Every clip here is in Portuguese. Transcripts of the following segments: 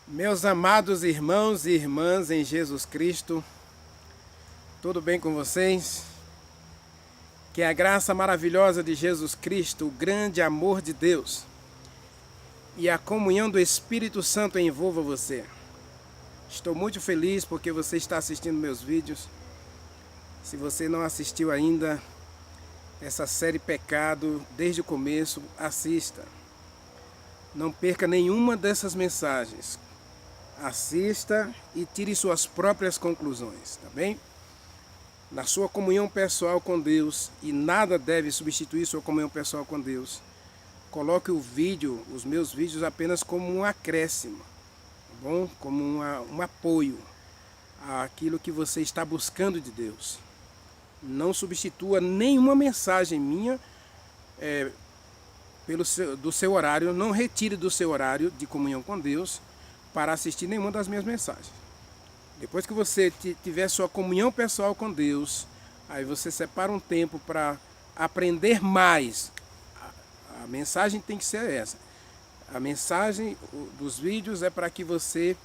Meus amados irmãos e irmãs em Jesus Cristo, tudo bem com vocês? Que a graça maravilhosa de Jesus Cristo, o grande amor de Deus e a comunhão do Espírito Santo envolva você. Estou muito feliz porque você está assistindo meus vídeos. Se você não assistiu ainda essa série Pecado desde o começo, assista. Não perca nenhuma dessas mensagens. Assista e tire suas próprias conclusões, tá bem? Na sua comunhão pessoal com Deus, e nada deve substituir sua comunhão pessoal com Deus, coloque os meus vídeos apenas como um acréscimo, tá bom? Como um apoio àquilo que você está buscando de Deus. Não substitua nenhuma mensagem minha do seu horário, não retire do seu horário de comunhão com Deus para assistir nenhuma das minhas mensagens. Depois que você tiver sua comunhão pessoal com Deus, aí você separa um tempo para aprender mais. A mensagem tem que ser essa. A mensagem dos vídeos é para que você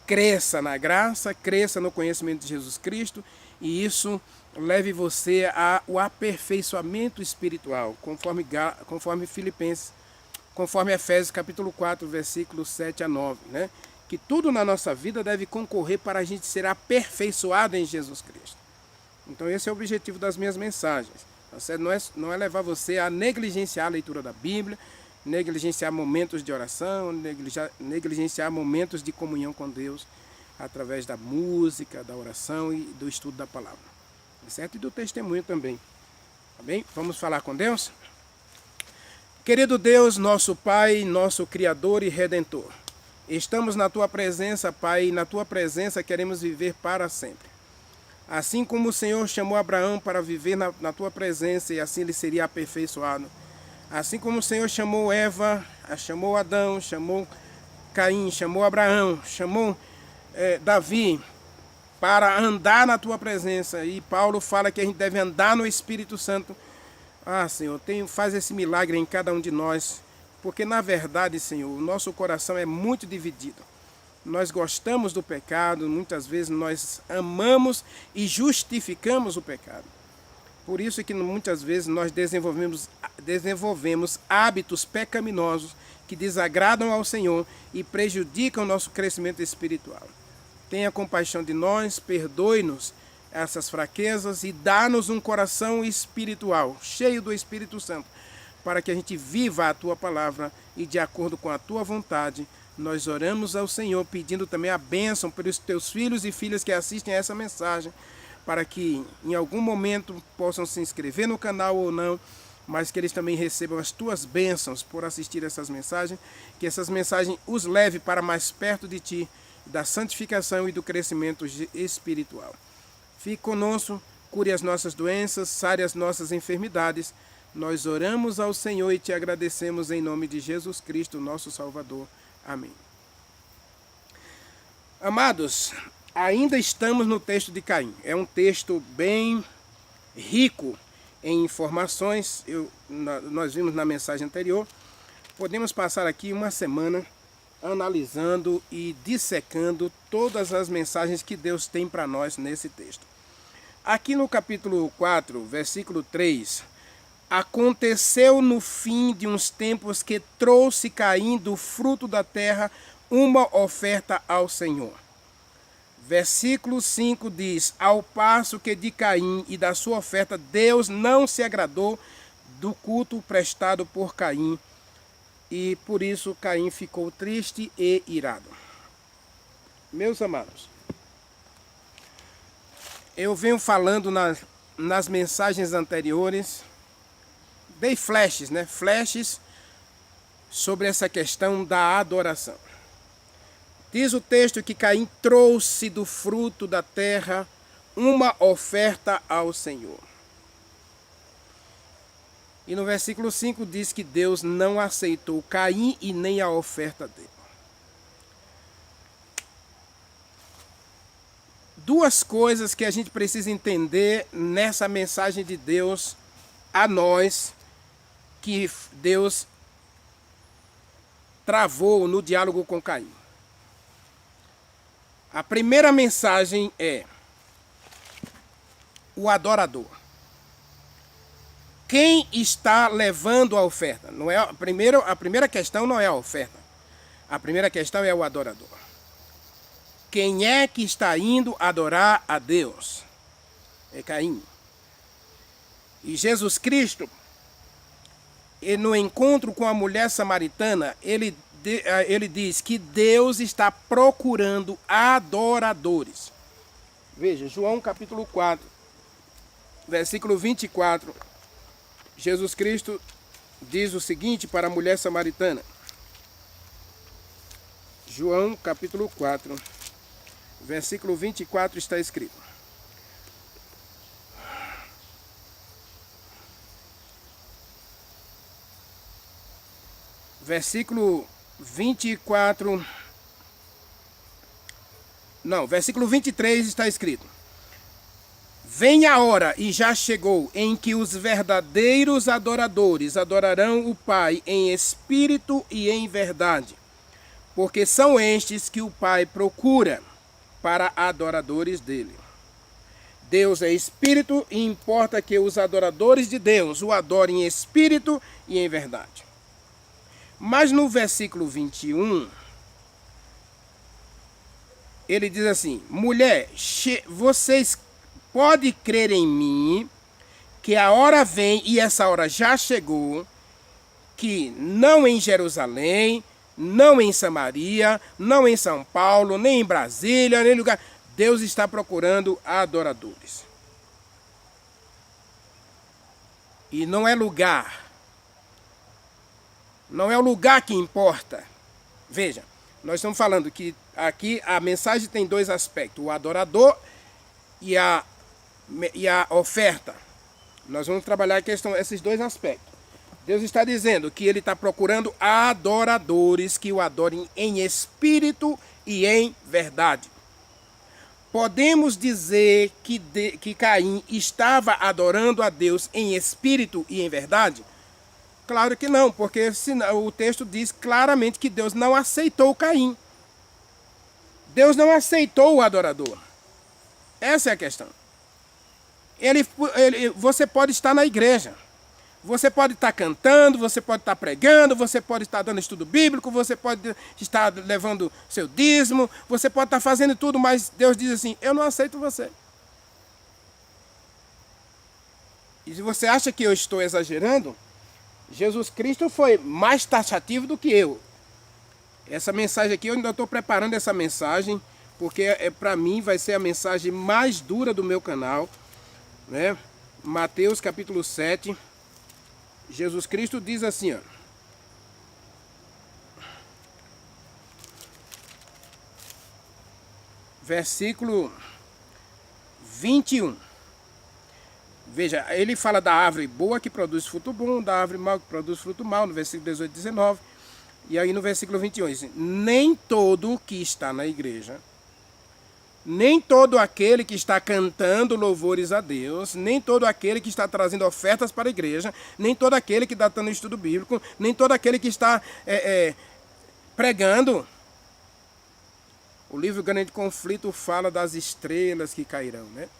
cresça na graça, cresça no conhecimento de Jesus Cristo, e isso leve você ao aperfeiçoamento espiritual, conforme Filipenses, conforme Efésios capítulo 4, versículos 7 a 9, né? Que tudo na nossa vida deve concorrer para a gente ser aperfeiçoado em Jesus Cristo. Então esse é o objetivo das minhas mensagens. Não é levar você a negligenciar a leitura da Bíblia, negligenciar momentos de oração, negligenciar momentos de comunhão com Deus, através da música, da oração e do estudo da palavra. Certo? E do testemunho também. Tá bem? Vamos falar com Deus? Querido Deus, nosso Pai, nosso Criador e Redentor, estamos na Tua presença, Pai, e na Tua presença queremos viver para sempre. Assim como o Senhor chamou Abraão para viver na Tua presença e assim ele seria aperfeiçoado. Assim como o Senhor chamou Eva, chamou Adão, chamou Caim, chamou Abraão, chamou Davi para andar na Tua presença. E Paulo fala que a gente deve andar no Espírito Santo. Senhor, faz esse milagre em cada um de nós, porque na verdade, Senhor, o nosso coração é muito dividido. Nós gostamos do pecado, muitas vezes nós amamos e justificamos o pecado. Por isso que muitas vezes nós desenvolvemos hábitos pecaminosos que desagradam ao Senhor e prejudicam o nosso crescimento espiritual. Tenha compaixão de nós, perdoe-nos essas fraquezas e dá-nos um coração espiritual, cheio do Espírito Santo, para que a gente viva a Tua palavra e de acordo com a Tua vontade. Nós oramos ao Senhor pedindo também a bênção pelos Teus filhos e filhas que assistem a essa mensagem, para que em algum momento possam se inscrever no canal ou não, mas que eles também recebam as Tuas bênçãos por assistir essas mensagens, que essas mensagens os leve para mais perto de Ti, da santificação e do crescimento espiritual. Fique conosco, cure as nossas doenças, sare as nossas enfermidades. Nós oramos ao Senhor e Te agradecemos em nome de Jesus Cristo, nosso Salvador. Amém. Amados, ainda estamos no texto de Caim. É um texto bem rico em informações. Nós vimos na mensagem anterior. Podemos passar aqui uma semana analisando e dissecando todas as mensagens que Deus tem para nós nesse texto. Aqui no capítulo 4, versículo 3, aconteceu no fim de uns tempos que trouxe Caim do fruto da terra uma oferta ao Senhor. Versículo 5 diz: ao passo que de Caim e da sua oferta Deus não se agradou do culto prestado por Caim, e por isso Caim ficou triste e irado. Meus amados, eu venho falando nas mensagens anteriores, dei flashes, né? Flashes sobre essa questão da adoração. Diz o texto que Caim trouxe do fruto da terra uma oferta ao Senhor. E no versículo 5 diz que Deus não aceitou Caim e nem a oferta dele. Duas coisas que a gente precisa entender nessa mensagem de Deus a nós, que Deus travou no diálogo com Caim. A primeira mensagem é o adorador. Quem está levando a oferta? Não é a primeira questão não é a oferta. A primeira questão é o adorador. Quem é que está indo adorar a Deus? É Caim. E Jesus Cristo, no encontro com a mulher samaritana, ele diz que Deus está procurando adoradores. Veja, João capítulo 4, versículo 24. Jesus Cristo diz o seguinte para a mulher samaritana. João capítulo 4, versículo 24 está escrito. Versículo 24... Não, versículo 23 está escrito. Vem a hora, e já chegou, em que os verdadeiros adoradores adorarão o Pai em espírito e em verdade, porque são estes que o Pai procura para adoradores dele. Deus é espírito e importa que os adoradores de Deus o adorem em espírito e em verdade. Mas no versículo 21, ele diz assim: mulher, vocês podem crer em mim, que a hora vem, e essa hora já chegou, que não em Jerusalém, não em Samaria, não em São Paulo, nem em Brasília, nem em lugar. Deus está procurando adoradores. E não é lugar. Não é o lugar que importa. Veja, nós estamos falando que aqui a mensagem tem dois aspectos: o adorador e a oferta. Nós vamos trabalhar esses dois aspectos. Deus está dizendo que Ele está procurando adoradores que o adorem em espírito e em verdade. Podemos dizer que Caim estava adorando a Deus em espírito e em verdade? Claro que não, porque o texto diz claramente que Deus não aceitou Caim. Deus não aceitou o adorador. Essa é a questão. Você pode estar na igreja, você pode estar cantando, você pode estar pregando, você pode estar dando estudo bíblico, você pode estar levando seu dízimo, você pode estar fazendo tudo, mas Deus diz assim: eu não aceito você. E se você acha que eu estou exagerando, Jesus Cristo foi mais taxativo do que eu. Essa mensagem aqui, eu ainda estou preparando essa mensagem, porque para mim vai ser a mensagem mais dura do meu canal, né? Mateus capítulo 7, Jesus Cristo diz assim, ó, versículo 21. Veja, ele fala da árvore boa que produz fruto bom, da árvore mau que produz fruto mau, no versículo 18 e 19. E aí no versículo 21, assim, nem todo que está na igreja, nem todo aquele que está cantando louvores a Deus, nem todo aquele que está trazendo ofertas para a igreja, nem todo aquele que está dando estudo bíblico, nem todo aquele que está pregando. O livro Grande Conflito fala das estrelas que cairão, né?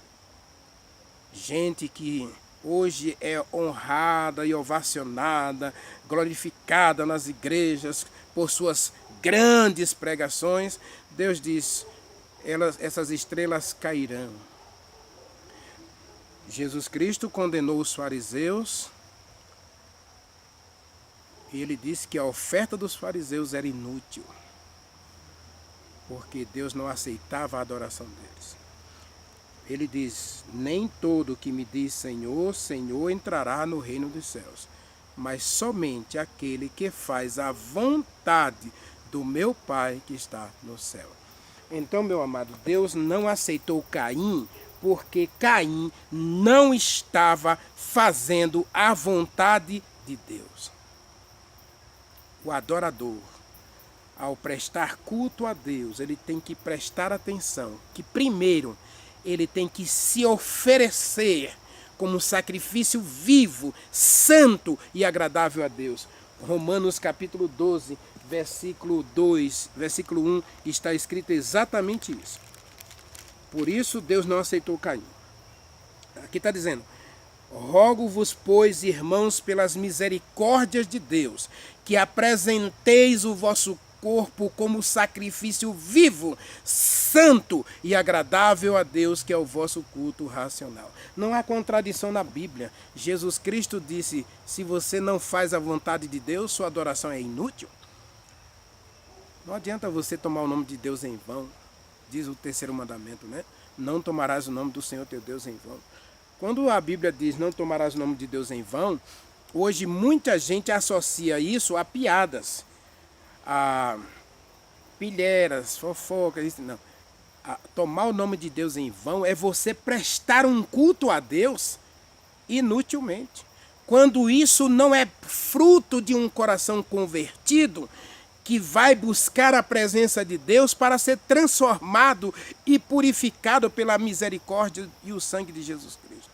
Gente que hoje é honrada e ovacionada, glorificada nas igrejas por suas grandes pregações. Deus diz: essas estrelas cairão. Jesus Cristo condenou os fariseus e ele disse que a oferta dos fariseus era inútil, porque Deus não aceitava a adoração deles. Ele diz: nem todo que me diz Senhor, Senhor entrará no reino dos céus, mas somente aquele que faz a vontade do meu Pai que está no céu. Então, meu amado, Deus não aceitou Caim porque Caim não estava fazendo a vontade de Deus. O adorador, ao prestar culto a Deus, ele tem que prestar atenção que primeiro ele tem que se oferecer como um sacrifício vivo, santo e agradável a Deus. Romanos capítulo 12, versículo 2, versículo 1, está escrito exatamente isso. Por isso Deus não aceitou Caim. Aqui está dizendo: rogo-vos, pois, irmãos, pelas misericórdias de Deus, que apresenteis o vosso corpo como sacrifício vivo, santo e agradável a Deus, que é o vosso culto racional. Não há contradição na Bíblia. Jesus Cristo disse: se você não faz a vontade de Deus, sua adoração é inútil. Não adianta você tomar o nome de Deus em vão. Diz o terceiro mandamento, né? Não tomarás o nome do Senhor teu Deus em vão. Quando a Bíblia diz não tomarás o nome de Deus em vão, hoje muita gente associa isso a piadas, a pilheiras, fofocas. Não. Tomar o nome de Deus em vão é você prestar um culto a Deus inutilmente. Quando isso não é fruto de um coração convertido, que vai buscar a presença de Deus para ser transformado e purificado pela misericórdia e o sangue de Jesus Cristo.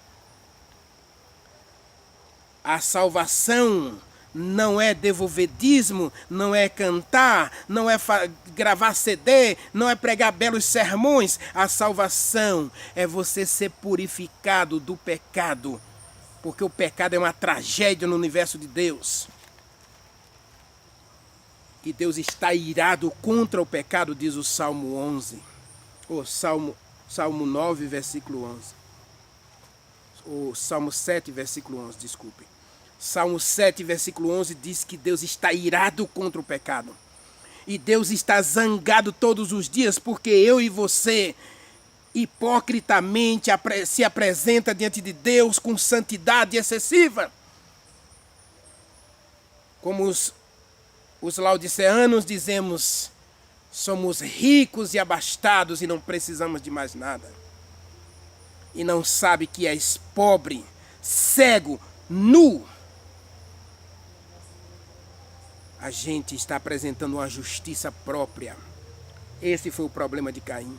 A salvação não é devolvedismo, não é cantar, não é gravar CD, não é pregar belos sermões. A salvação é você ser purificado do pecado, porque o pecado é uma tragédia no universo de Deus. Que Deus está irado contra o pecado, diz o Salmo 11, ou Salmo 9, versículo 11, ou Salmo 7, versículo 11, desculpe. Salmo 7, versículo 11 diz que Deus está irado contra o pecado. E Deus está zangado todos os dias porque eu e você hipocritamente se apresenta diante de Deus com santidade excessiva. Como os laodiceanos dizemos, somos ricos e abastados e não precisamos de mais nada. E não sabe que és pobre, cego, nu. A gente está apresentando uma justiça própria. Esse foi o problema de Caim.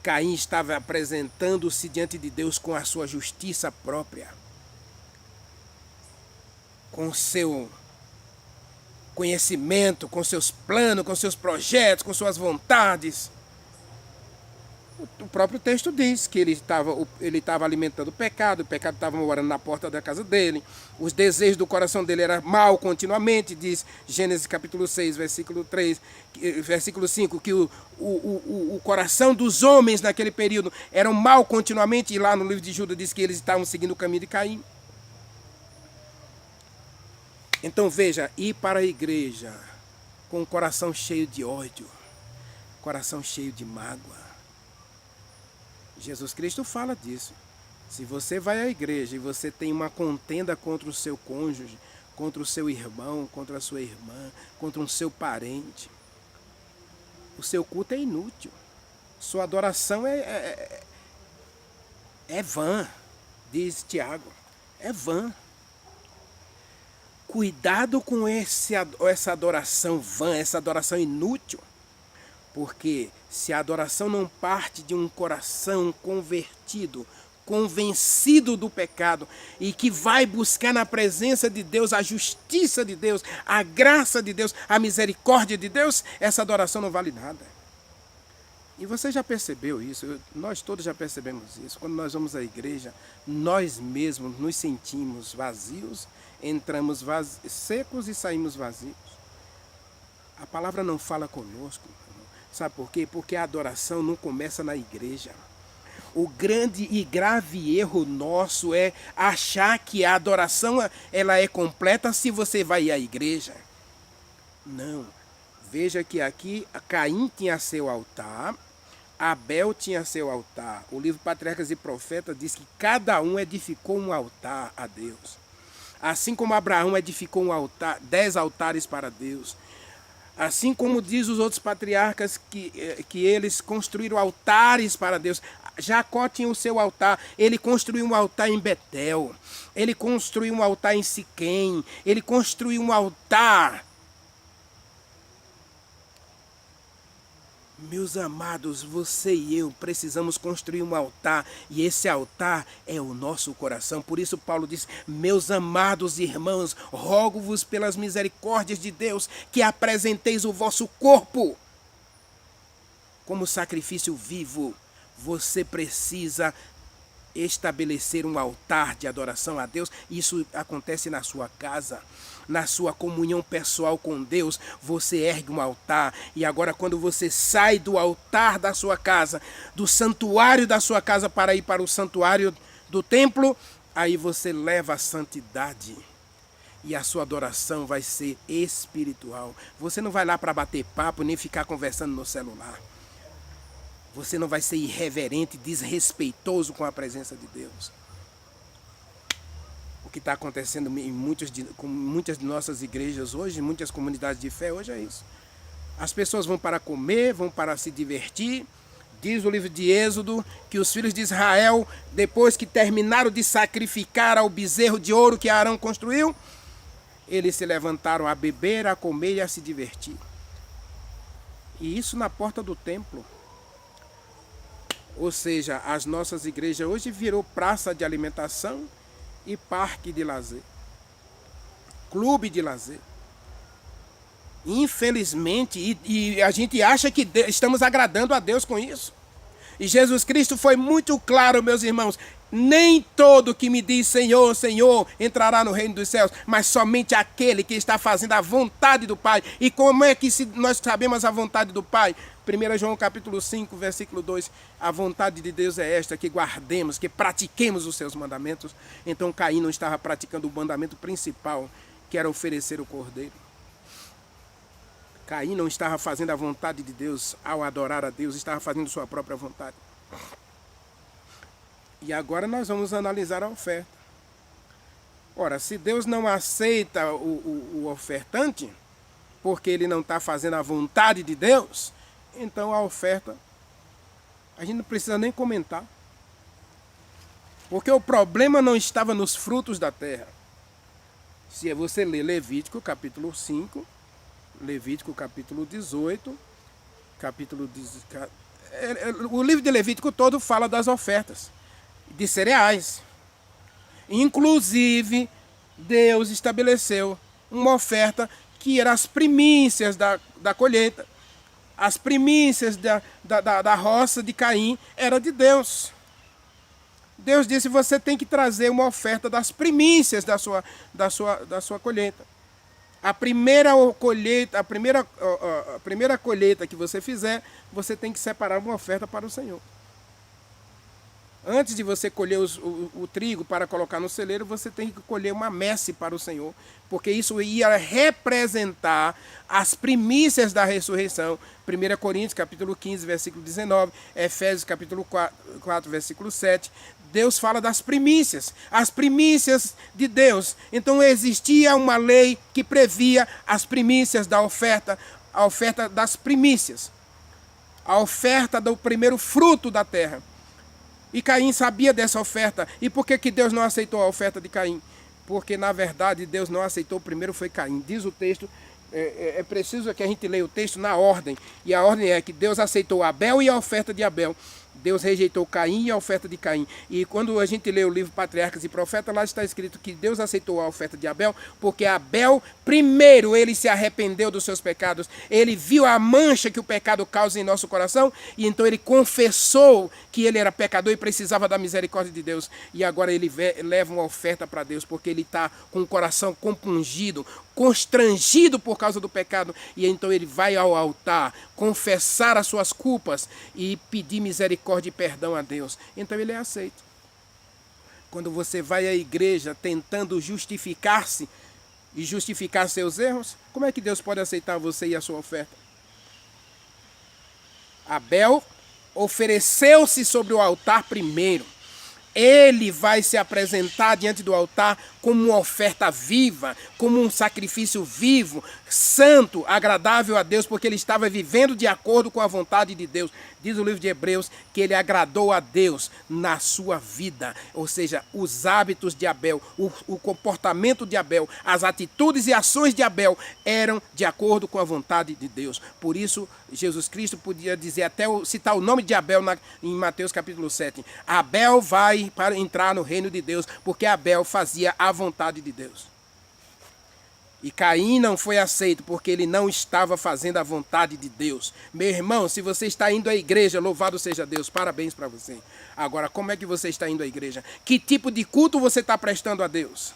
Caim estava apresentando-se diante de Deus com a sua justiça própria. Com seu conhecimento, com seus planos, com seus projetos, com suas vontades. O próprio texto diz que ele estava alimentando o pecado estava morando na porta da casa dele, os desejos do coração dele eram mal continuamente, diz Gênesis capítulo 6, versículo 3, versículo 5, que o coração dos homens naquele período era mal continuamente, e lá no livro de Judas diz que eles estavam seguindo o caminho de Caim. Então veja, ir para a igreja com o coração cheio de ódio, coração cheio de mágoa. Jesus Cristo fala disso. Se você vai à igreja e você tem uma contenda contra o seu cônjuge, contra o seu irmão, contra a sua irmã, contra um seu parente, o seu culto é inútil. Sua adoração é vã, diz Tiago. É vã. Cuidado com essa adoração vã, essa adoração inútil. Porque se a adoração não parte de um coração convertido, convencido do pecado, e que vai buscar na presença de Deus a justiça de Deus, a graça de Deus, a misericórdia de Deus, essa adoração não vale nada. E você já percebeu isso? Nós todos já percebemos isso. Quando nós vamos à igreja, nós mesmos nos sentimos vazios, entramos secos e saímos vazios. A palavra não fala conosco. Sabe por quê? Porque a adoração não começa na igreja. O grande e grave erro nosso é achar que a adoração ela é completa se você vai à igreja. Não. Veja que aqui Caim tinha seu altar, Abel tinha seu altar. O livro Patriarcas e Profetas diz que cada um edificou um altar a Deus. Assim como Abraão edificou 10 altares para Deus. Assim como diz os outros patriarcas que eles construíram altares para Deus. Jacó tinha o seu altar, ele construiu um altar em Betel, ele construiu um altar em Siquém, ele construiu um altar Meus amados, você e eu precisamos construir um altar, e esse altar é o nosso coração. Por isso Paulo diz: meus amados irmãos, rogo-vos pelas misericórdias de Deus que apresenteis o vosso corpo como sacrifício vivo. Você precisa estabelecer um altar de adoração a Deus. Isso acontece na sua casa, na sua comunhão pessoal com Deus. Você ergue um altar, e agora quando você sai do altar da sua casa, do santuário da sua casa, para ir para o santuário do templo, aí você leva a santidade, e a sua adoração vai ser espiritual. Você não vai lá para bater papo, nem ficar conversando no celular. Você não vai ser irreverente, desrespeitoso com a presença de Deus. O que está acontecendo com muitas de nossas igrejas hoje, muitas comunidades de fé hoje, é isso. As pessoas vão para comer, vão para se divertir. Diz o livro de Êxodo que os filhos de Israel, depois que terminaram de sacrificar ao bezerro de ouro que Arão construiu, eles se levantaram a beber, a comer e a se divertir. E isso na porta do templo. Ou seja, as nossas igrejas hoje virou praça de alimentação e parque de lazer, clube de lazer. Infelizmente, e a gente acha que estamos agradando a Deus com isso. E Jesus Cristo foi muito claro, meus irmãos: nem todo que me diz Senhor, Senhor entrará no reino dos céus, mas somente aquele que está fazendo a vontade do Pai. E como é que nós sabemos a vontade do Pai? 1 João capítulo 5, versículo 2, a vontade de Deus é esta, que guardemos, que pratiquemos os seus mandamentos. Então Caim não estava praticando o mandamento principal, que era oferecer o cordeiro. Caim não estava fazendo a vontade de Deus ao adorar a Deus, estava fazendo sua própria vontade. E agora nós vamos analisar a oferta. Ora, se Deus não aceita o ofertante, porque ele não está fazendo a vontade de Deus, então a oferta, a gente não precisa nem comentar. Porque o problema não estava nos frutos da terra. Se você ler Levítico capítulo 5, Levítico capítulo 18, o livro de Levítico todo fala das ofertas de cereais. Inclusive, Deus estabeleceu uma oferta que era as primícias da colheita. As primícias da roça de Caim era de Deus. Deus disse: você tem que trazer uma oferta das primícias da sua colheita. A primeira colheita, a primeira colheita que você fizer, você tem que separar uma oferta para o Senhor. Antes de você colher o trigo para colocar no celeiro, você tem que colher uma messe para o Senhor, porque isso ia representar as primícias da ressurreição. 1 Coríntios capítulo 15, versículo 19, Efésios capítulo 4, versículo 7, Deus fala das primícias, as primícias de Deus. Então existia uma lei que previa as primícias da oferta, a oferta das primícias, a oferta do primeiro fruto da terra. E Caim sabia dessa oferta. E por que Deus não aceitou a oferta de Caim? Porque, na verdade, Deus não aceitou, primeiro foi Caim. Diz o texto, é preciso que a gente leia o texto na ordem. E a ordem é que Deus aceitou Abel e a oferta de Abel. Deus rejeitou Caim e a oferta de Caim. E quando a gente lê o livro Patriarcas e Profetas, lá está escrito que Deus aceitou a oferta de Abel, porque Abel, primeiro, ele se arrependeu dos seus pecados. Ele viu a mancha que o pecado causa em nosso coração, e então ele confessou que ele era pecador e precisava da misericórdia de Deus. E agora ele leva uma oferta para Deus, porque ele está com o coração compungido, constrangido por causa do pecado. E então ele vai ao altar confessar as suas culpas e pedir misericórdia e perdão a Deus. Então ele é aceito. Quando você vai à igreja tentando justificar-se e justificar seus erros, como é que Deus pode aceitar você e a sua oferta? Abel ofereceu-se sobre o altar primeiro. Ele vai se apresentar diante do altar como uma oferta viva, como um sacrifício vivo, santo, agradável a Deus, porque ele estava vivendo de acordo com a vontade de Deus. Diz o livro de Hebreus que ele agradou a Deus na sua vida, ou seja, os hábitos de Abel, o comportamento de Abel, as atitudes e ações de Abel eram de acordo com a vontade de Deus. Por isso, Jesus Cristo podia dizer, até citar o nome de Abel em Mateus capítulo 7, Abel vai para entrar no reino de Deus, porque Abel fazia a vontade de Deus. E Caim não foi aceito porque ele não estava fazendo a vontade de Deus. Meu irmão, se você está indo à igreja, louvado seja Deus, parabéns para você. Agora, como é que você está indo à igreja? Que tipo de culto você está prestando a Deus?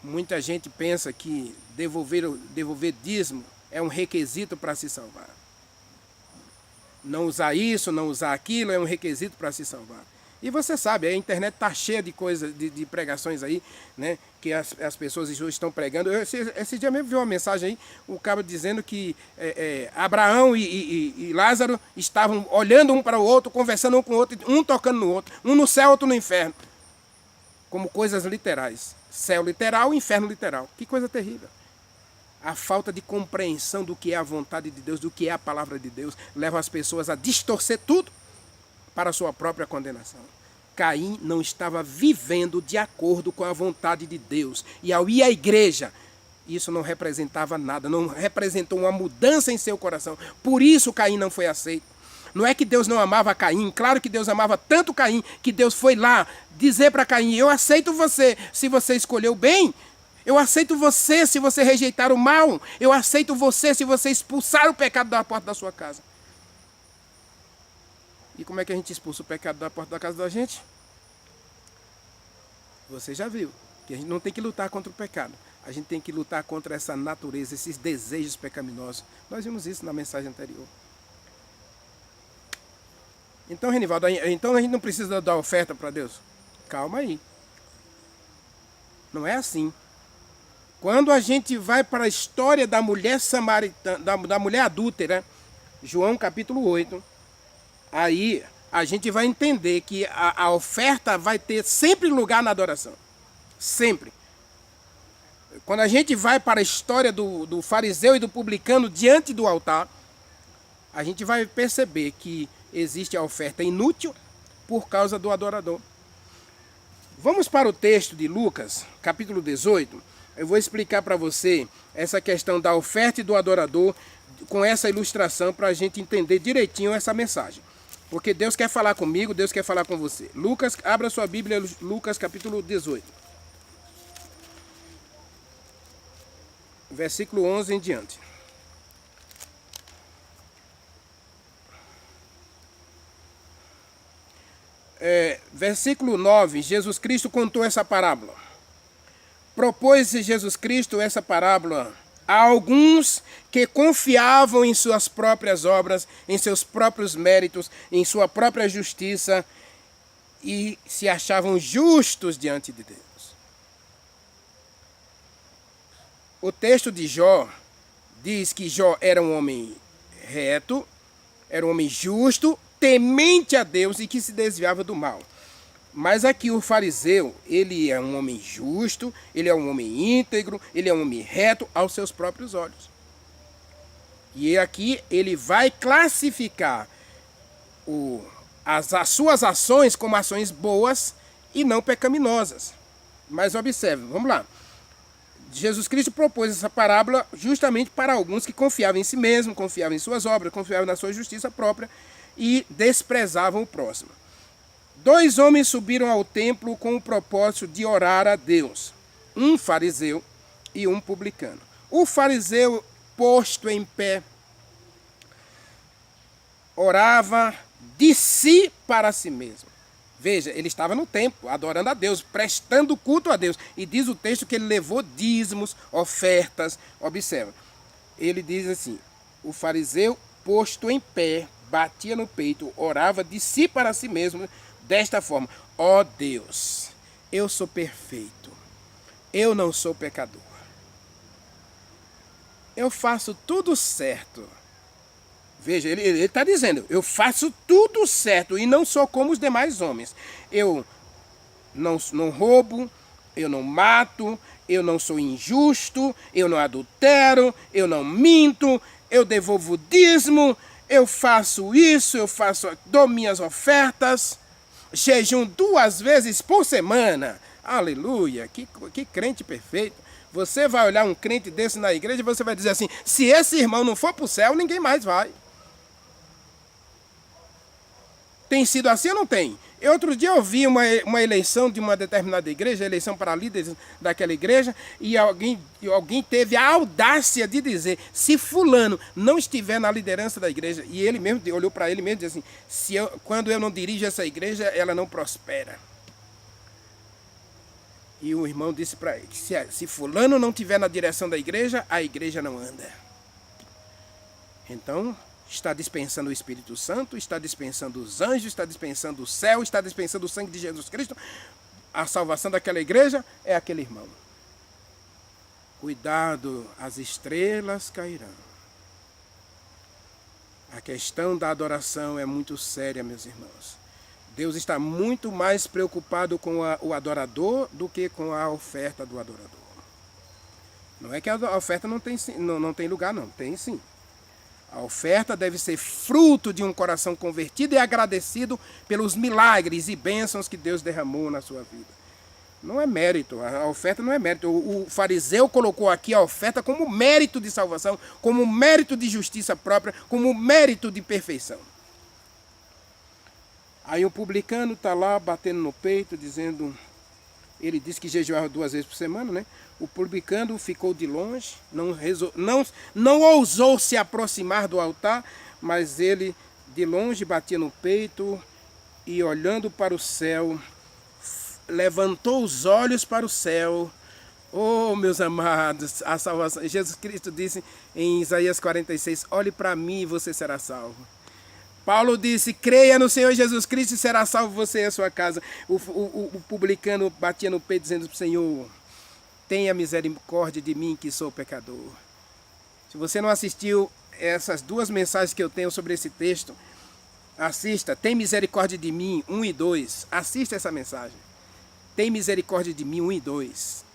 Muita gente pensa que devolver dízimo é um requisito para se salvar. Não usar isso, não usar aquilo é um requisito para se salvar. E você sabe, a internet está cheia de coisas, de pregações aí, né? Que as pessoas estão pregando. Esse dia mesmo vi uma mensagem aí, o cara dizendo que Abraão e Lázaro estavam olhando um para o outro, conversando um com o outro, um tocando no outro, um no céu, outro no inferno. Como coisas literais. Céu literal, inferno literal. Que coisa terrível. A falta de compreensão do que é a vontade de Deus, do que é a palavra de Deus, leva as pessoas a distorcer tudo para a sua própria condenação. Caim não estava vivendo de acordo com a vontade de Deus. E ao ir à igreja, isso não representava nada, não representou uma mudança em seu coração. Por isso Caim não foi aceito. Não é que Deus não amava Caim, claro que Deus amava tanto Caim, que Deus foi lá dizer para Caim, eu aceito você se você escolheu bem, eu aceito você se você rejeitar o mal, eu aceito você se você expulsar o pecado da porta da sua casa. E como é que a gente expulsa o pecado da porta da casa da gente? Você já viu que a gente não tem que lutar contra o pecado. A gente tem que lutar contra essa natureza, esses desejos pecaminosos. Nós vimos isso na mensagem anterior. Então, Renivaldo, então a gente não precisa dar oferta para Deus? Calma aí. Não é assim. Quando a gente vai para a história da mulher samaritana, da mulher adúltera, João capítulo 8, aí a gente vai entender que a oferta vai ter sempre lugar na adoração. Sempre. Quando a gente vai para a história do fariseu e do publicano diante do altar, a gente vai perceber que existe a oferta inútil por causa do adorador. Vamos para o texto de Lucas, capítulo 18. Eu vou explicar para você essa questão da oferta e do adorador com essa ilustração para a gente entender direitinho essa mensagem. Porque Deus quer falar comigo, Deus quer falar com você. Lucas, abra sua Bíblia, Lucas capítulo 18. Versículo 11 em diante. Versículo 9, Jesus Cristo contou essa parábola. Propôs-se Jesus Cristo essa parábola a alguns que confiavam em suas próprias obras, em seus próprios méritos, em sua própria justiça e se achavam justos diante de Deus. O texto de Jó diz que Jó era um homem reto, era um homem justo, temente a Deus e que se desviava do mal. Mas aqui o fariseu, ele é um homem justo, ele é um homem íntegro, ele é um homem reto aos seus próprios olhos. E aqui ele vai classificar as suas ações como ações boas e não pecaminosas. Mas observe, vamos lá. Jesus Cristo propôs essa parábola justamente para alguns que confiavam em si mesmo, confiavam em suas obras, confiavam na sua justiça própria e desprezavam o próximo. 2 homens subiram ao templo com o propósito de orar a Deus, um fariseu e um publicano. O fariseu, posto em pé, orava de si para si mesmo. Veja, ele estava no templo, adorando a Deus, prestando culto a Deus. E diz o texto que ele levou dízimos, ofertas. Observa, ele diz assim, o fariseu, posto em pé, batia no peito, orava de si para si mesmo, desta forma: ó Deus, eu sou perfeito, eu não sou pecador, eu faço tudo certo. Veja, ele está dizendo, eu faço tudo certo e não sou como os demais homens. Eu não roubo, eu não mato, eu não sou injusto, eu não adultero, eu não minto, eu devolvo dízimo, eu faço isso, dou minhas ofertas, jejum 2 vezes por semana. Aleluia, que crente perfeito. Você vai olhar um crente desse na igreja e você vai dizer assim, se esse irmão não for para o céu, ninguém mais vai. Tem sido assim ou não tem? Outro dia eu vi uma eleição de uma determinada igreja, eleição para líderes daquela igreja, e alguém teve a audácia de dizer, se fulano não estiver na liderança da igreja, e ele mesmo olhou para ele mesmo e disse assim, quando eu não dirijo essa igreja, ela não prospera. E o irmão disse para ele, se fulano não estiver na direção da igreja, a igreja não anda. Então, está dispensando o Espírito Santo, está dispensando os anjos, está dispensando o céu, está dispensando o sangue de Jesus Cristo. A salvação daquela igreja é aquele irmão. Cuidado, as estrelas cairão. A questão da adoração é muito séria, meus irmãos. Deus está muito mais preocupado com o adorador do que com a oferta do adorador. Não é que a oferta não tem lugar, não. Tem sim. A oferta deve ser fruto de um coração convertido e agradecido pelos milagres e bênçãos que Deus derramou na sua vida. Não é mérito, a oferta não é mérito. O fariseu colocou aqui a oferta como mérito de salvação, como mérito de justiça própria, como mérito de perfeição. Aí o publicano está lá batendo no peito, dizendo... Ele disse que jejuava 2 vezes por semana, né? O publicano ficou de longe, não ousou se aproximar do altar, mas ele de longe batia no peito e olhando para o céu, levantou os olhos para o céu. Oh, meus amados, a salvação. Jesus Cristo disse em Isaías 46, olhe para mim e você será salvo. Paulo disse, creia no Senhor Jesus Cristo e será salvo você e a sua casa. O publicano batia no peito dizendo para o Senhor, tenha misericórdia de mim que sou pecador. Se você não assistiu essas 2 mensagens que eu tenho sobre esse texto, assista, tem misericórdia de mim, 1 e 2. Assista essa mensagem. Tem misericórdia de mim, 1 e 2.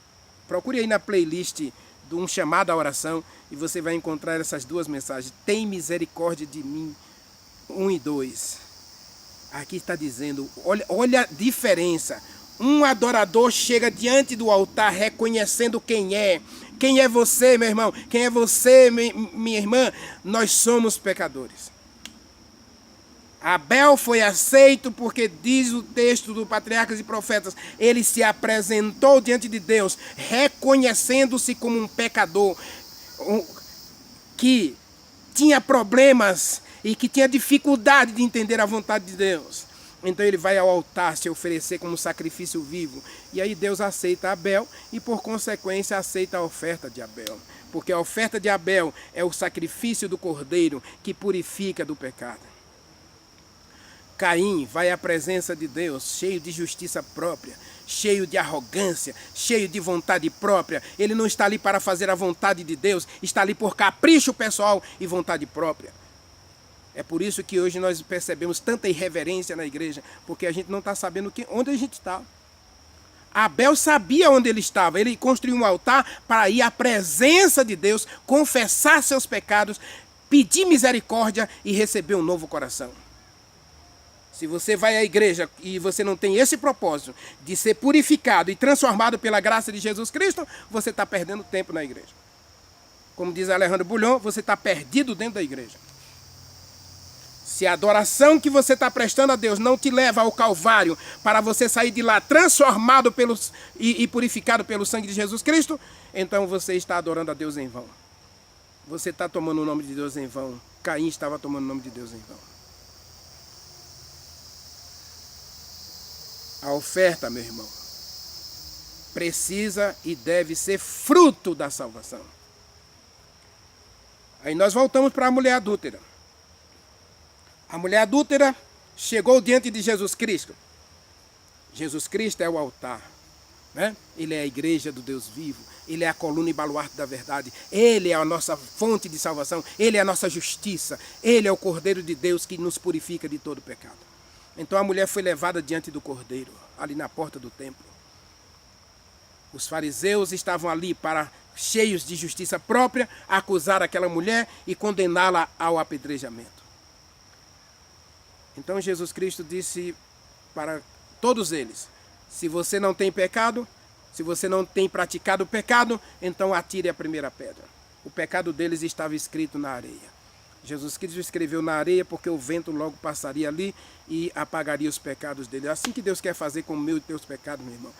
Procure aí na playlist de um chamado à oração e você vai encontrar essas 2 mensagens. Tem misericórdia de mim, 1 e 2. Aqui está dizendo, olha a diferença. Um adorador chega diante do altar reconhecendo quem é. Quem é você, meu irmão? Quem é você, minha irmã? Nós somos pecadores. Abel foi aceito porque diz o texto do Patriarcas e Profetas, ele se apresentou diante de Deus, reconhecendo-se como um pecador, que tinha problemas e que tinha dificuldade de entender a vontade de Deus. Então ele vai ao altar se oferecer como sacrifício vivo. E aí Deus aceita Abel e por consequência aceita a oferta de Abel. Porque a oferta de Abel é o sacrifício do cordeiro que purifica do pecado. Caim vai à presença de Deus cheio de justiça própria, cheio de arrogância, cheio de vontade própria. Ele não está ali para fazer a vontade de Deus, está ali por capricho pessoal e vontade própria. É por isso que hoje nós percebemos tanta irreverência na igreja, porque a gente não está sabendo onde a gente está. Abel sabia onde ele estava, ele construiu um altar para ir à presença de Deus, confessar seus pecados, pedir misericórdia e receber um novo coração. Se você vai à igreja e você não tem esse propósito de ser purificado e transformado pela graça de Jesus Cristo, você está perdendo tempo na igreja. Como diz Alejandro Bulhon, você está perdido dentro da igreja. Se a adoração que você está prestando a Deus não te leva ao Calvário para você sair de lá transformado e purificado pelo sangue de Jesus Cristo, então você está adorando a Deus em vão. Você está tomando o nome de Deus em vão. Caim estava tomando o nome de Deus em vão. A oferta, meu irmão, precisa e deve ser fruto da salvação. Aí nós voltamos para a mulher adúltera. A mulher adúltera chegou diante de Jesus Cristo. Jesus Cristo é o altar, né? Ele é a igreja do Deus vivo. Ele é a coluna e baluarte da verdade. Ele é a nossa fonte de salvação. Ele é a nossa justiça. Ele é o Cordeiro de Deus que nos purifica de todo pecado. Então a mulher foi levada diante do Cordeiro, ali na porta do templo. Os fariseus estavam ali para, cheios de justiça própria, acusar aquela mulher e condená-la ao apedrejamento. Então Jesus Cristo disse para todos eles: se você não tem pecado, se você não tem praticado o pecado, então atire a primeira pedra. O pecado deles estava escrito na areia. Jesus Cristo escreveu na areia porque o vento logo passaria ali e apagaria os pecados dele. É assim que Deus quer fazer com o meu e teus pecados, meu irmão.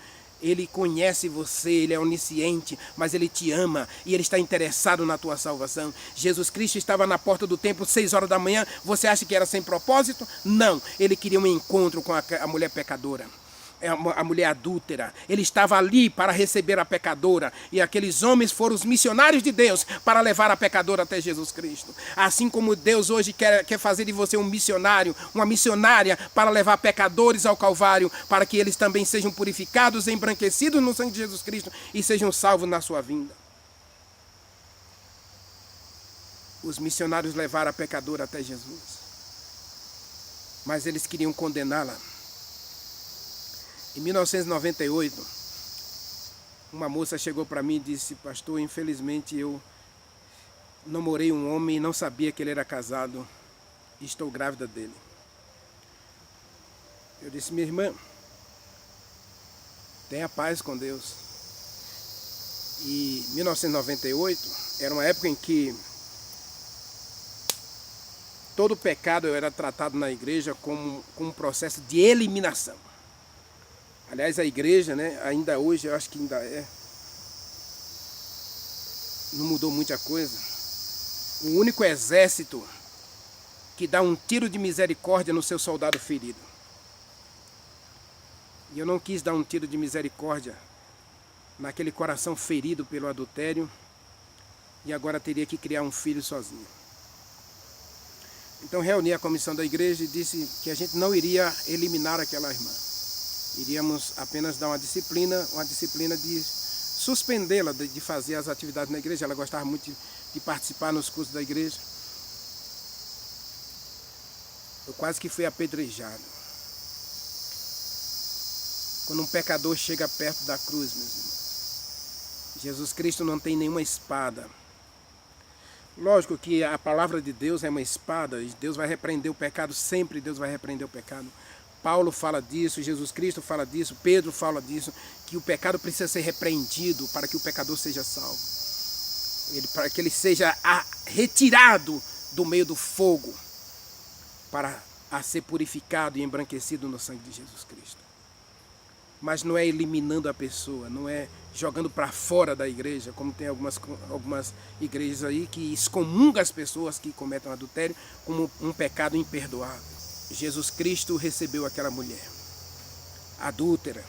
Ele conhece você, Ele é onisciente, mas Ele te ama e Ele está interessado na tua salvação. Jesus Cristo estava na porta do templo 6 horas da manhã. Você acha que era sem propósito? Não, Ele queria um encontro com a mulher pecadora, a mulher adúltera. Ele estava ali para receber a pecadora, e aqueles homens foram os missionários de Deus para levar a pecadora até Jesus Cristo. Assim como Deus hoje quer fazer de você um missionário, uma missionária, para levar pecadores ao Calvário, para que eles também sejam purificados, embranquecidos no sangue de Jesus Cristo e sejam salvos na sua vinda. Os missionários levaram a pecadora até Jesus, mas eles queriam condená-la. Em 1998, uma moça chegou para mim e disse: pastor, infelizmente eu namorei um homem e não sabia que ele era casado e estou grávida dele. Eu disse: minha irmã, tenha paz com Deus. E 1998 era uma época em que todo pecado era tratado na igreja como um processo de eliminação. Aliás, a igreja, né, ainda hoje, eu acho que ainda é, não mudou muita coisa. O único exército que dá um tiro de misericórdia no seu soldado ferido. E eu não quis dar um tiro de misericórdia naquele coração ferido pelo adultério, e agora teria que criar um filho sozinho. Então reuni a comissão da igreja e disse que a gente não iria eliminar aquela irmã. Iríamos apenas dar uma disciplina de suspendê-la de fazer as atividades na igreja. Ela gostava muito de participar nos cursos da igreja. Eu quase que fui apedrejado. Quando um pecador chega perto da cruz, meus irmãos, Jesus Cristo não tem nenhuma espada. Lógico que a palavra de Deus é uma espada, e Deus vai repreender o pecado sempre, Deus vai repreender o pecado. Paulo fala disso, Jesus Cristo fala disso, Pedro fala disso, que o pecado precisa ser repreendido para que o pecador seja salvo. Para que ele seja retirado do meio do fogo, para ser purificado e embranquecido no sangue de Jesus Cristo. Mas não é eliminando a pessoa, não é jogando para fora da igreja, como tem algumas igrejas aí que excomungam as pessoas que cometem adultério como um pecado imperdoável. Jesus Cristo recebeu aquela mulher adúltera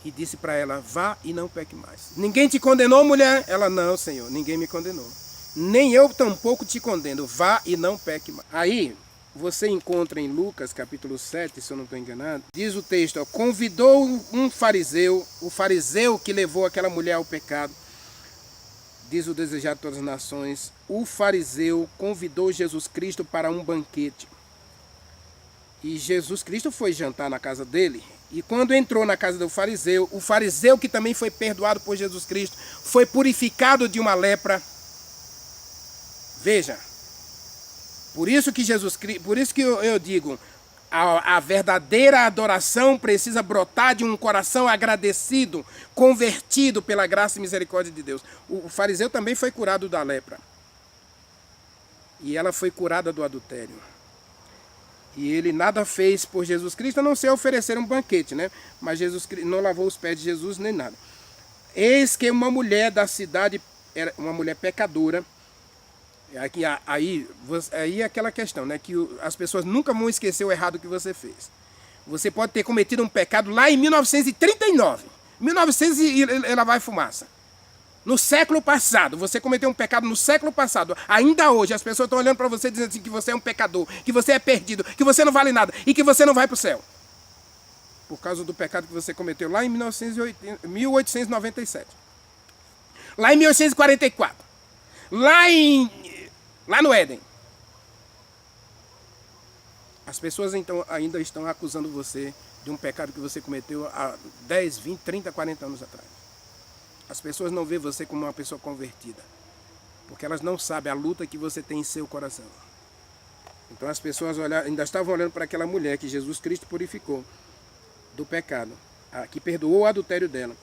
e disse para ela: vá e não peque mais. Ninguém te condenou, mulher? Ela: não, Senhor, ninguém me condenou. Nem eu tampouco te condeno, vá e não peque mais. Aí você encontra em Lucas capítulo 7, se eu não estou enganado, diz o texto: convidou um fariseu, o fariseu que levou aquela mulher ao pecado, diz o desejado de todas as nações, o fariseu convidou Jesus Cristo para um banquete. E Jesus Cristo foi jantar na casa dele. E quando entrou na casa do fariseu, o fariseu que também foi perdoado por Jesus Cristo, foi purificado de uma lepra. Veja, por isso que eu digo, a verdadeira adoração precisa brotar de um coração agradecido, convertido pela graça e misericórdia de Deus. O fariseu também foi curado da lepra. E ela foi curada do adultério. E ele nada fez por Jesus Cristo, a não ser oferecer um banquete, né? Mas Jesus não lavou os pés de Jesus nem nada. Eis que uma mulher da cidade, era uma mulher pecadora. Aí é aquela questão, né? Que as pessoas nunca vão esquecer o errado que você fez. Você pode ter cometido um pecado lá em 1939. 1900 e ela vai fumaça. No século passado, você cometeu um pecado no século passado. Ainda hoje as pessoas estão olhando para você dizendo assim, que você é um pecador, que você é perdido, que você não vale nada e que você não vai para o céu. Por causa do pecado que você cometeu lá em 1897. Lá em 1844. Lá no Éden. As pessoas então ainda estão acusando você de um pecado que você cometeu há 10, 20, 30, 40 anos atrás. As pessoas não veem você como uma pessoa convertida, porque elas não sabem a luta que você tem em seu coração. Então as pessoas ainda estavam olhando para aquela mulher que Jesus Cristo purificou do pecado, que perdoou o adultério dela,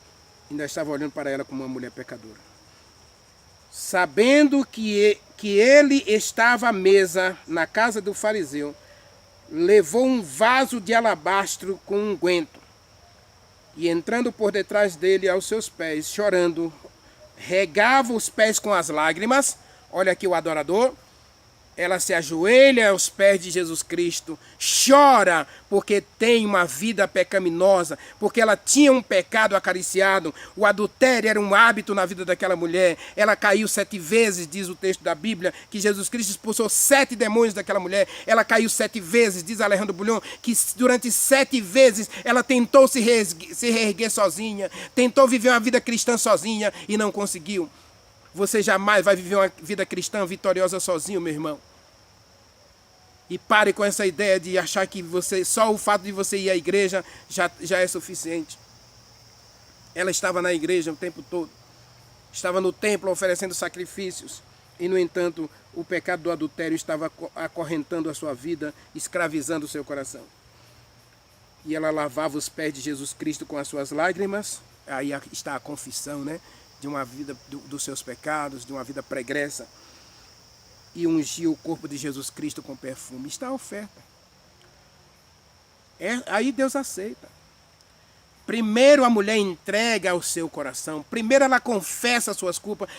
ainda estavam olhando para ela como uma mulher pecadora. Sabendo que ele estava à mesa na casa do fariseu, levou um vaso de alabastro com unguento, e entrando por detrás dele aos seus pés, chorando, regava os pés com as lágrimas. Olha aqui o adorador. Ela se ajoelha aos pés de Jesus Cristo, chora porque tem uma vida pecaminosa, porque ela tinha um pecado acariciado, o adultério era um hábito na vida daquela mulher, ela caiu 7 vezes, diz o texto da Bíblia, que Jesus Cristo expulsou 7 demônios daquela mulher, ela caiu 7 vezes, diz Alejandro Bulhon, que durante 7 vezes ela tentou se reerguer sozinha, tentou viver uma vida cristã sozinha e não conseguiu. Você jamais vai viver uma vida cristã vitoriosa sozinho, meu irmão. E pare com essa ideia de achar que só o fato de você ir à igreja já é suficiente. Ela estava na igreja o tempo todo. Estava no templo oferecendo sacrifícios. E, no entanto, o pecado do adultério estava acorrentando a sua vida, escravizando o seu coração. E ela lavava os pés de Jesus Cristo com as suas lágrimas. Aí está a confissão, né? De uma vida dos seus pecados, de uma vida pregressa, e ungiu o corpo de Jesus Cristo com perfume. Está a oferta. Aí Deus aceita. Primeiro a mulher entrega o seu coração, primeiro ela confessa as suas culpas,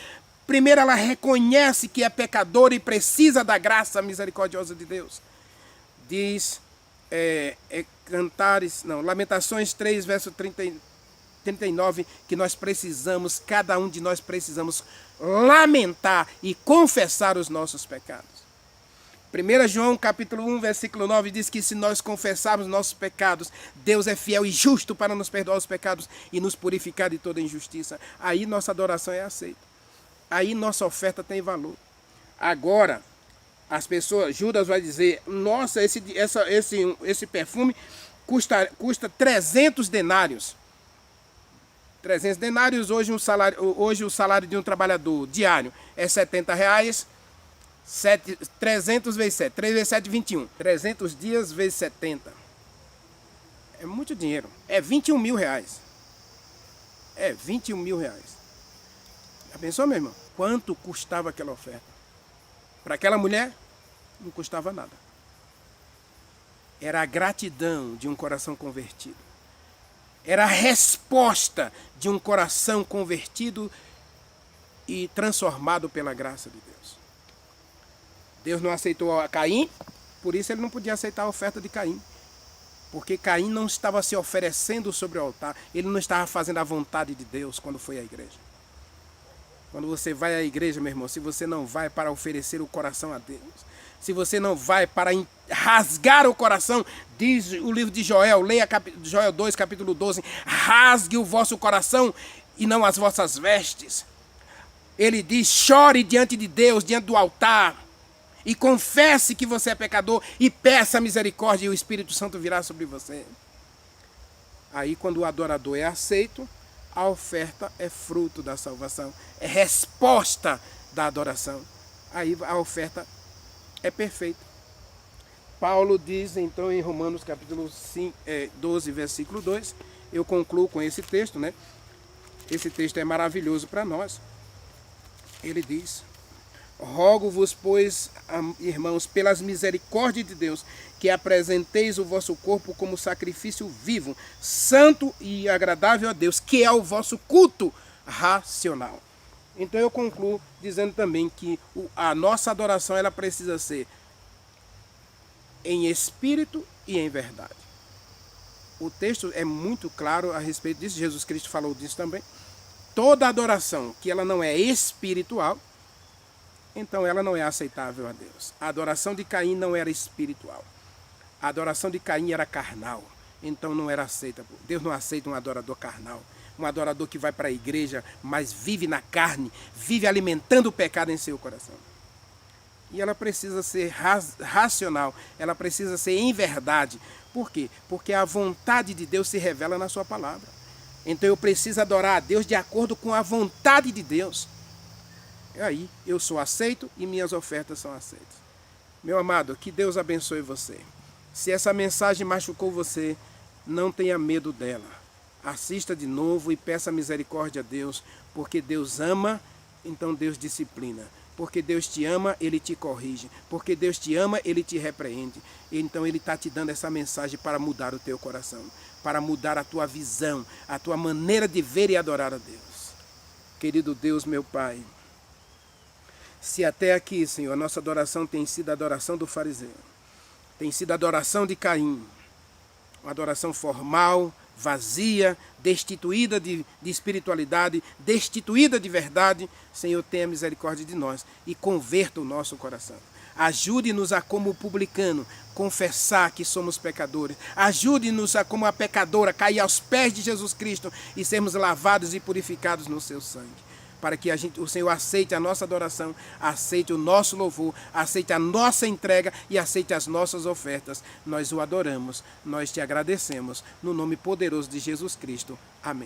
primeiro ela reconhece que é pecadora e precisa da graça misericordiosa de Deus. Diz Lamentações 3, verso 39, que nós precisamos, cada um de nós precisamos lamentar e confessar os nossos pecados. 1 João capítulo 1, versículo 9 diz que se nós confessarmos nossos pecados, Deus é fiel e justo para nos perdoar os pecados e nos purificar de toda injustiça. Aí nossa adoração é aceita. Aí nossa oferta tem valor. Agora, as pessoas, Judas vai dizer, nossa, esse perfume custa 300 denários. 300 denários, hoje o salário de um trabalhador diário é R$70. 300 vezes 7, 3 vezes 7, 21. 300 dias vezes 70. É muito dinheiro. É 21 mil reais. É 21 mil reais. Já pensou, meu irmão? Quanto custava aquela oferta? Para aquela mulher, não custava nada. Era a gratidão de um coração convertido. Era a resposta de um coração convertido e transformado pela graça de Deus. Deus não aceitou a Caim, por isso ele não podia aceitar a oferta de Caim. Porque Caim não estava se oferecendo sobre o altar, ele não estava fazendo a vontade de Deus quando foi à igreja. Quando você vai à igreja, meu irmão, se você não vai para oferecer o coração a Deus, se você não vai para rasgar o coração, diz o livro de Joel, leia Joel 2, capítulo 12, rasgue o vosso coração e não as vossas vestes. Ele diz, chore diante de Deus, diante do altar, e confesse que você é pecador e peça misericórdia e o Espírito Santo virá sobre você. Aí quando o adorador é aceito, a oferta é fruto da salvação, é resposta da adoração. Aí a oferta é perfeita. Paulo diz então em Romanos capítulo 12, versículo 2, eu concluo com esse texto, né? Esse texto é maravilhoso para nós. Ele diz, rogo-vos, pois, irmãos, pelas misericórdias de Deus, que apresenteis o vosso corpo como sacrifício vivo, santo e agradável a Deus, que é o vosso culto racional. Então eu concluo dizendo também que a nossa adoração ela precisa ser em espírito e em verdade. O texto é muito claro a respeito disso, Jesus Cristo falou disso também. Toda adoração que ela não é espiritual, então ela não é aceitável a Deus. A adoração de Caim não era espiritual. A adoração de Caim era carnal, então não era aceita. Deus não aceita um adorador carnal. Um adorador que vai para a igreja, mas vive na carne, vive alimentando o pecado em seu coração. E ela precisa ser racional, ela precisa ser em verdade. Por quê? Porque a vontade de Deus se revela na sua palavra. Então eu preciso adorar a Deus de acordo com a vontade de Deus. E aí eu sou aceito e minhas ofertas são aceitas. Meu amado, que Deus abençoe você. Se essa mensagem machucou você, não tenha medo dela. Assista de novo e peça misericórdia a Deus, porque Deus ama, então Deus disciplina. Porque Deus te ama, Ele te corrige. Porque Deus te ama, Ele te repreende. Então Ele está te dando essa mensagem para mudar o teu coração, para mudar a tua visão, a tua maneira de ver e adorar a Deus. Querido Deus, meu Pai, se até aqui, Senhor, a nossa adoração tem sido a adoração do fariseu, tem sido a adoração de Caim, uma adoração formal, vazia, destituída de espiritualidade, destituída de verdade, Senhor, tenha misericórdia de nós e converta o nosso coração. Ajude-nos a, como publicano, confessar que somos pecadores. Ajude-nos a, como a pecadora, cair aos pés de Jesus Cristo e sermos lavados e purificados no seu sangue. Para que o Senhor aceite a nossa adoração, aceite o nosso louvor, aceite a nossa entrega e aceite as nossas ofertas. Nós o adoramos, nós te agradecemos, no nome poderoso de Jesus Cristo. Amém.